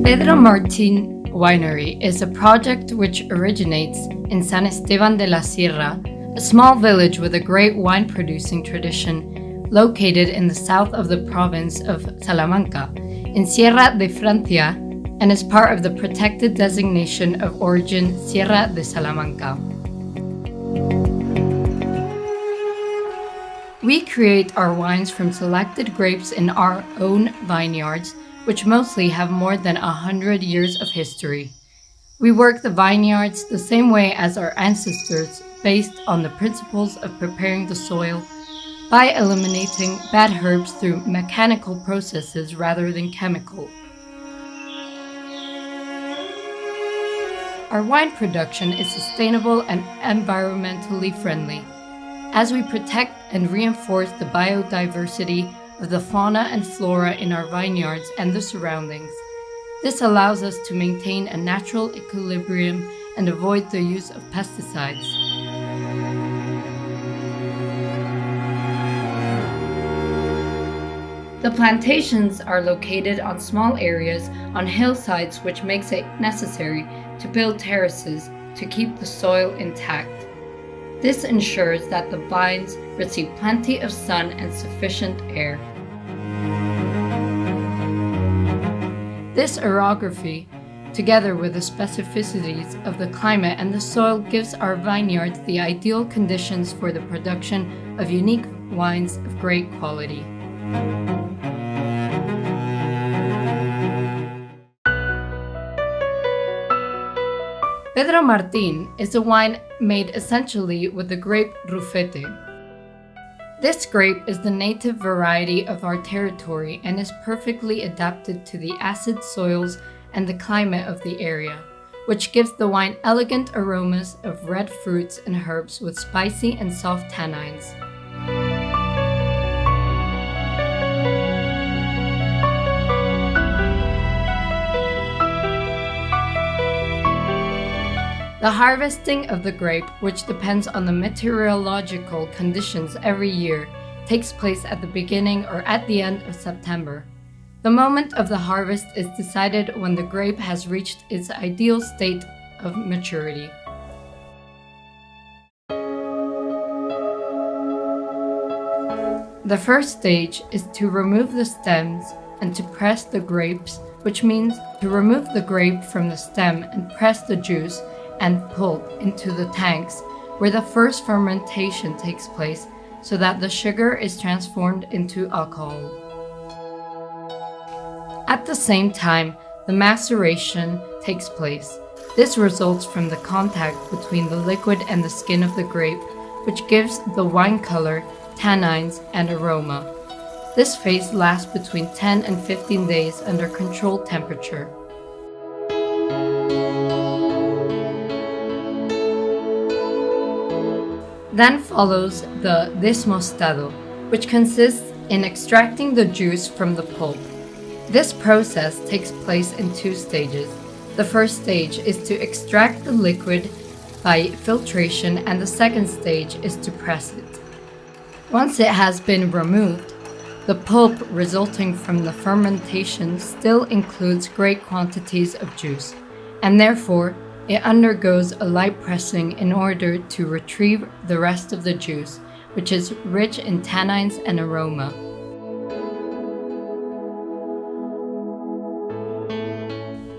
Pedro Martín Winery is a project which originates in San Esteban de la Sierra, a small village with a great wine-producing tradition located in the south of the province of Salamanca, in Sierra de Francia, and is part of the protected designation of origin Sierra de Salamanca. We create our wines from selected grapes in our own vineyards, which mostly have more than 100 years of history. We work the vineyards the same way as our ancestors, based on the principles of preparing the soil by eliminating bad herbs through mechanical processes rather than chemical. Our wine production is sustainable and environmentally friendly, as we protect and reinforce the biodiversity of the fauna and flora in our vineyards and the surroundings. This allows us to maintain a natural equilibrium and avoid the use of pesticides. The plantations are located on small areas on hillsides, which makes it necessary to build terraces to keep the soil intact. This ensures that the vines receive plenty of sun and sufficient air. This orography, together with the specificities of the climate and the soil, gives our vineyards the ideal conditions for the production of unique wines of great quality. Pedro Martín is a wine made essentially with the grape Rufete. This grape is the native variety of our territory and is perfectly adapted to the acid soils and the climate of the area, which gives the wine elegant aromas of red fruits and herbs with spicy and soft tannins. The harvesting of the grape, which depends on the meteorological conditions every year, takes place at the beginning or at the end of September. The moment of the harvest is decided when the grape has reached its ideal state of maturity. The first stage is to remove the stems and to press the grapes, which means to remove the grape from the stem and press the juice and pulp into the tanks where the first fermentation takes place so that the sugar is transformed into alcohol. At the same time, the maceration takes place. This results from the contact between the liquid and the skin of the grape, which gives the wine color, tannins, and aroma. This phase lasts between 10 and 15 days under controlled temperature. Then follows the desmostado, which consists in extracting the juice from the pulp. This process takes place in two stages. The first stage is to extract the liquid by filtration, and the second stage is to press it. Once it has been removed, the pulp resulting from the fermentation still includes great quantities of juice, and therefore it undergoes a light pressing in order to retrieve the rest of the juice, which is rich in tannins and aroma.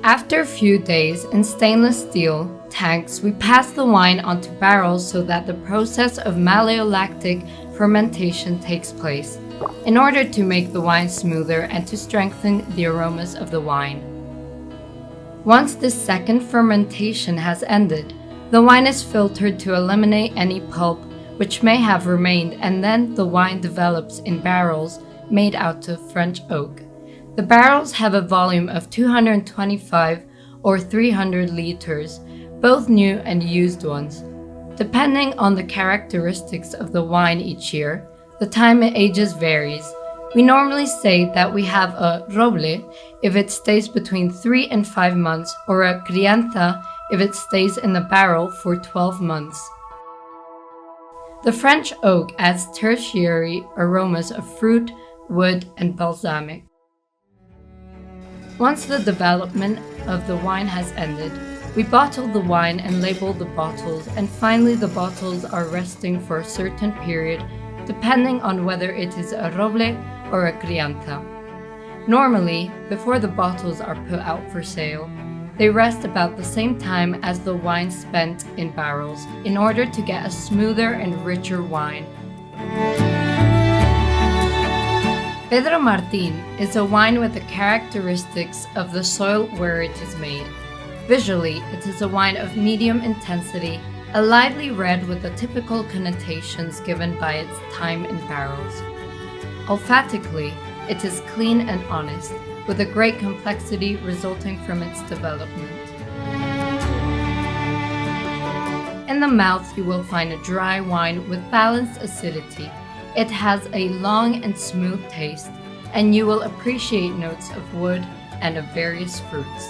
After a few days, in stainless steel tanks, we pass the wine onto barrels so that the process of malolactic fermentation takes place, in order to make the wine smoother and to strengthen the aromas of the wine. Once this second fermentation has ended, the wine is filtered to eliminate any pulp which may have remained, and then the wine develops in barrels made out of French oak. The barrels have a volume of 225 or 300 liters, both new and used ones. Depending on the characteristics of the wine each year, the time it ages varies. We normally say that we have a roble if it stays between 3 and 5 months, or a crianza if it stays in the barrel for 12 months. The French oak adds tertiary aromas of fruit, wood, and balsamic. Once the development of the wine has ended, we bottle the wine and label the bottles, and finally the bottles are resting for a certain period, depending on whether it is a roble or a crianza. Normally, before the bottles are put out for sale, they rest about the same time as the wine spent in barrels in order to get a smoother and richer wine. Pedro Martín is a wine with the characteristics of the soil where it is made. Visually, it is a wine of medium intensity, a lively red with the typical connotations given by its time in barrels. Olfactically, it is clean and honest, with a great complexity resulting from its development. In the mouth, you will find a dry wine with balanced acidity. It has a long and smooth taste, and you will appreciate notes of wood and of various fruits.